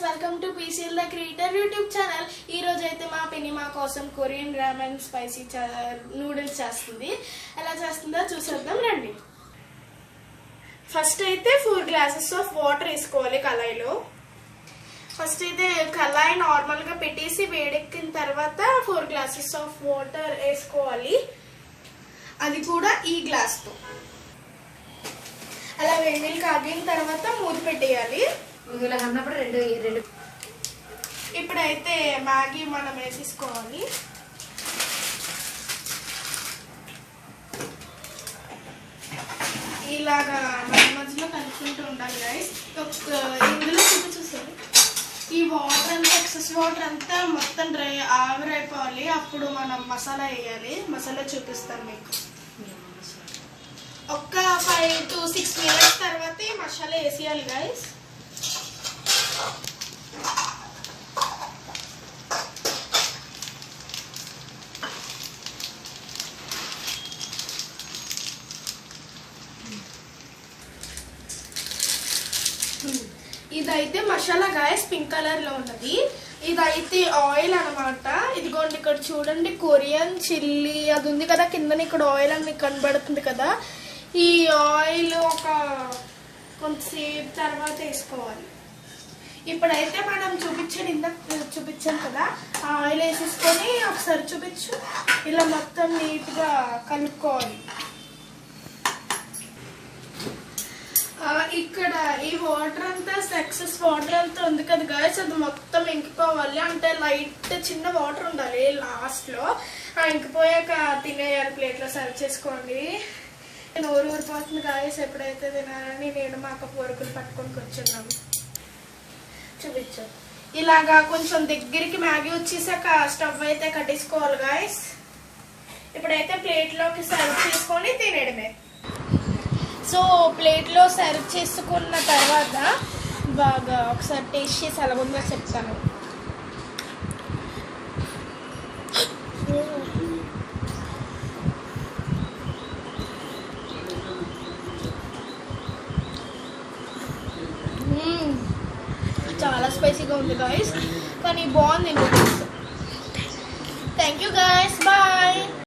Welcome to PCL the creator YouTube channel. ఈ రోజు అయితే మా పిన్ని మా కోసం కొరియన్ రామెన్ స్పైసీ నూడిల్స్ చేస్తుంది. ఎలా చేస్తుందో చూసేద్దాం రండి. ఫస్ట్ అయితే 4 గ్లాసెస్ ఆఫ్ వాటర్ వేసుకోవాలి కళాయిలో. ఫస్ట్ అయితే కళాయి నార్మల్ గా పెట్టేసి వేడెక్కిన తర్వాత 4 గ్లాసెస్ ఆఫ్ వాటర్ వేసుకోవాలి, అది కూడా ఈ గ్లాస్ తో. అలా వేడి కాగిన తర్వాత మూత పెట్టేయాలి. ఇప్పుడైతే మ్యాగీ మనం వేసేసుకోవాలి. ఇలాగా మధ్యలో కలుపుకుంటూ ఉండాలి గైస్. ఇందులో చూసారు ఈ వాటర్ అంతా ఎక్సెస్ వాటర్ అంతా మొత్తం ఆవిరైపోవాలి. అప్పుడు మనం మసాలా వేయాలి. మసాలా చూపిస్తాను మీకు. ఒక్క 5 to 6 మినిట్స్ తర్వాత ఈ మసాలా వేసేయాలి గైస్. ఇదైతే మసాలా గాయస్ పింక్ కలర్ లో ఉన్నది. ఇదైతే ఆయిల్ అనమాట. ఇదిగోండి ఇక్కడ చూడండి కొరియన్ చిల్లీ అది ఉంది కదా కింద, ఇక్కడ ఆయిల్ అని కనబడుతుంది కదా. ఈ ఆయిల్ ఒక కొంతసేపు తర్వాత వేసుకోవాలి. ఇప్పుడైతే మనం చూపించాం కదా, ఆ ఆయిల్ వేసేసుకొని ఒకసారి చూపించు. ఇలా మొత్తం నీట్ గా కలుపుకోవాలి. ఇక్కడ ఈ వాటర్ అంతా ఎక్సెస్ వాటర్ అంతా ఉంది కదా గాయస్, అది మొత్తం ఇంకిపోవాలి. అంటే లైట్ చిన్న వాటర్ ఉండాలి లాస్ట్ లో. ఇంకిపోయాక తినేయాలి. ప్లేట్ లో సర్వ్ చేసుకోండి. నోరు ఊరిపోతుంది గాయస్. ఎప్పుడైతే తినాలని నేను మా అక్క పొరుకులు పట్టుకొని కూర్చున్నాము. చూపించు. ఇలాగా కొంచెం దగ్గరికి మ్యాగీ వచ్చేసాక స్టవ్ అయితే కట్టేసుకోవాలి గాయస్. ఇప్పుడైతే ప్లేట్ లోకి సర్వ్ చేసుకొని తినేయడమే. సో ప్లేట్లో సర్వ్ చేసుకున్న తర్వాత బాగా ఒకసారి టేస్ట్ చేసి ఎలాగుందో చెప్తాను. చాలా స్పైసీగా ఉంది గాయస్, కానీ బాగుంది. Thank you guys, bye.